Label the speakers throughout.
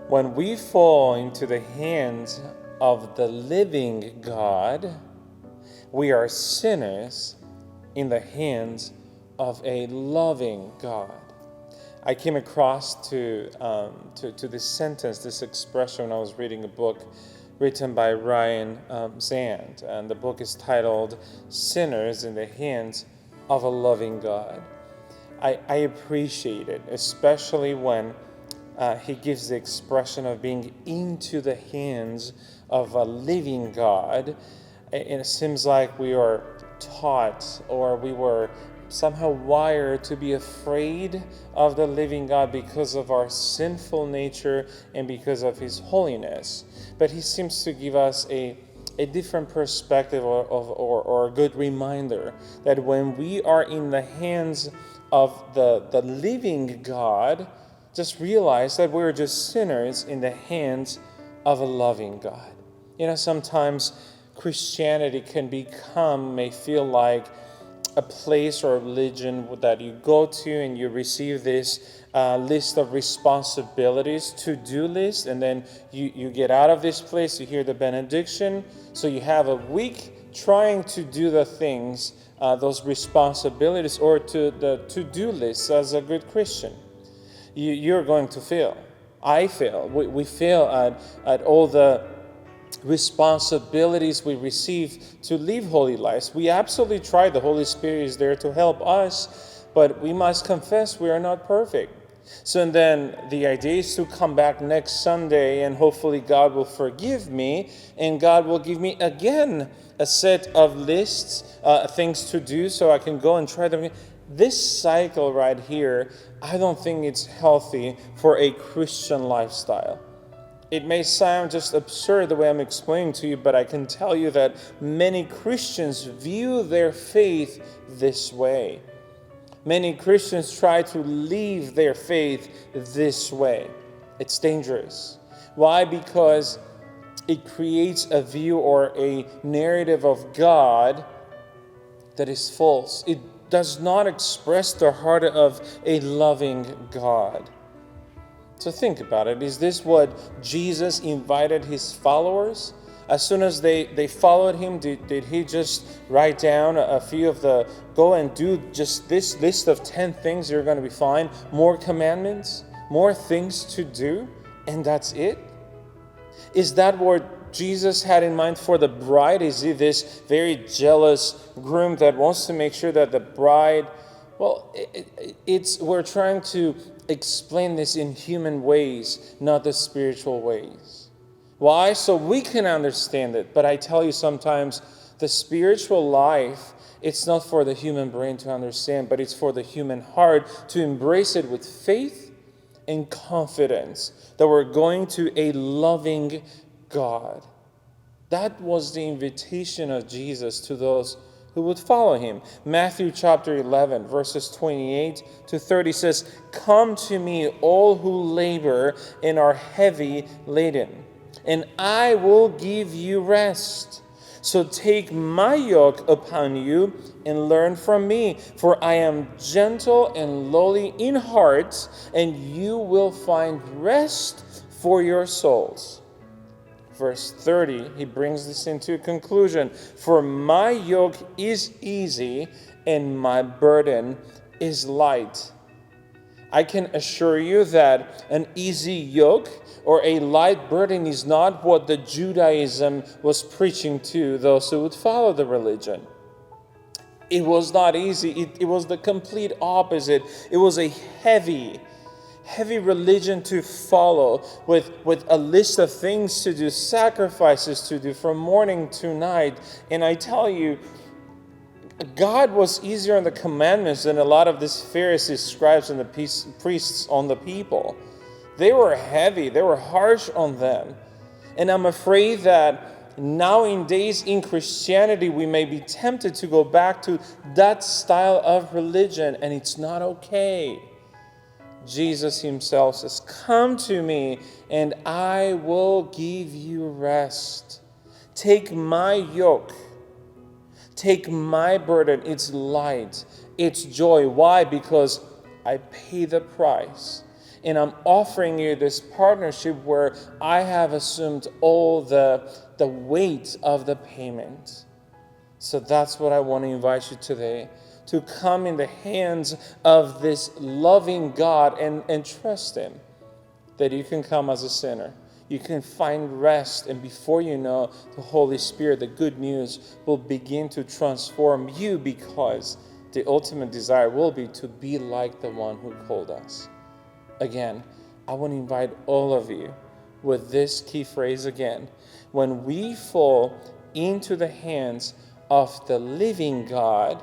Speaker 1: When we fall into the hands of the living God, we are sinners in the hands of a loving God. I came across to this sentence, this expression, when I was reading a book written by Ryan Zand, and the book is titled "Sinners in the Hands of a Loving God." I appreciate it, especially when he gives the expression of being into the hands of a living God. It seems like we are taught, or we were somehow wired to be afraid of the living God because of our sinful nature and because of his holiness. But he seems to give us a different perspective or a good reminder that when we are in the hands of the living God, just realize that we're just sinners in the hands of a loving God. Sometimes Christianity may feel like a place or a religion that you go to and you receive this list of responsibilities, to-do list, and then you get out of this place, you hear the benediction, so you have a week trying to do the things, those responsibilities, or to the to-do list as a good Christian. You're going to fail. I fail. We fail at all the responsibilities we receive to live holy lives. We absolutely try. The Holy Spirit is there to help us, but we must confess we are not perfect. So and then the idea is to come back next Sunday, and hopefully God will forgive me, and God will give me again a set of lists, things to do, so I can go and try them. This cycle right here, I don't think it's healthy for a Christian lifestyle. It may sound just absurd the way I'm explaining to you, but I can tell you that many Christians view their faith this way. Many Christians try to live their faith this way. It's dangerous. Why? Because it creates a view or a narrative of God that is false. It does not express the heart of a loving God. So think about it. Is this what Jesus invited his followers? As soon as they followed him, did he just write down a few of go and do just this list of 10 things, you're going to be fine? More commandments? More things to do? And that's it? Is that what Jesus had in mind for the bride? Is he this very jealous groom that wants to make sure that the bride... Well, we're trying to explain this in human ways, not the spiritual ways. Why? So we can understand it. But I tell you, sometimes the spiritual life, it's not for the human brain to understand, but it's for the human heart to embrace it with faith and confidence that we're going to a loving God. That was the invitation of Jesus to those who would follow him. Matthew chapter 11, verses 28 to 30 says, "Come to me, all who labor and are heavy laden, and I will give you rest. So take my yoke upon you and learn from me, for I am gentle and lowly in heart, and you will find rest for your souls." Verse 30, he brings this into a conclusion. "For my yoke is easy and my burden is light." I can assure you that an easy yoke or a light burden is not what the Judaism was preaching to those who would follow the religion. It was not easy. It was the complete opposite. It was a heavy religion to follow, with a list of things to do, sacrifices to do from morning to night. And I tell you, God was easier on the commandments than a lot of these Pharisees, scribes, and the priests on the people. They were heavy. They were harsh on them. And I'm afraid that nowadays in Christianity, we may be tempted to go back to that style of religion, and it's not okay. Jesus himself says, "Come to me, and I will give you rest. Take my yoke. Take my burden. It's light. It's joy." Why? Because I pay the price. And I'm offering you this partnership where I have assumed all the weight of the payment. So that's what I want to invite you today, to come in the hands of this loving God and trust Him, that you can come as a sinner. You can find rest, and before you know, the Holy Spirit, the good news, will begin to transform you, because the ultimate desire will be to be like the one who called us. Again, I want to invite all of you with this key phrase again. When we fall into the hands of the living God,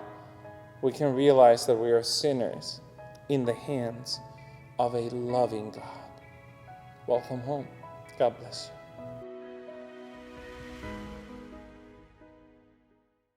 Speaker 1: we can realize that we are sinners in the hands of a loving God. Welcome home. God bless you.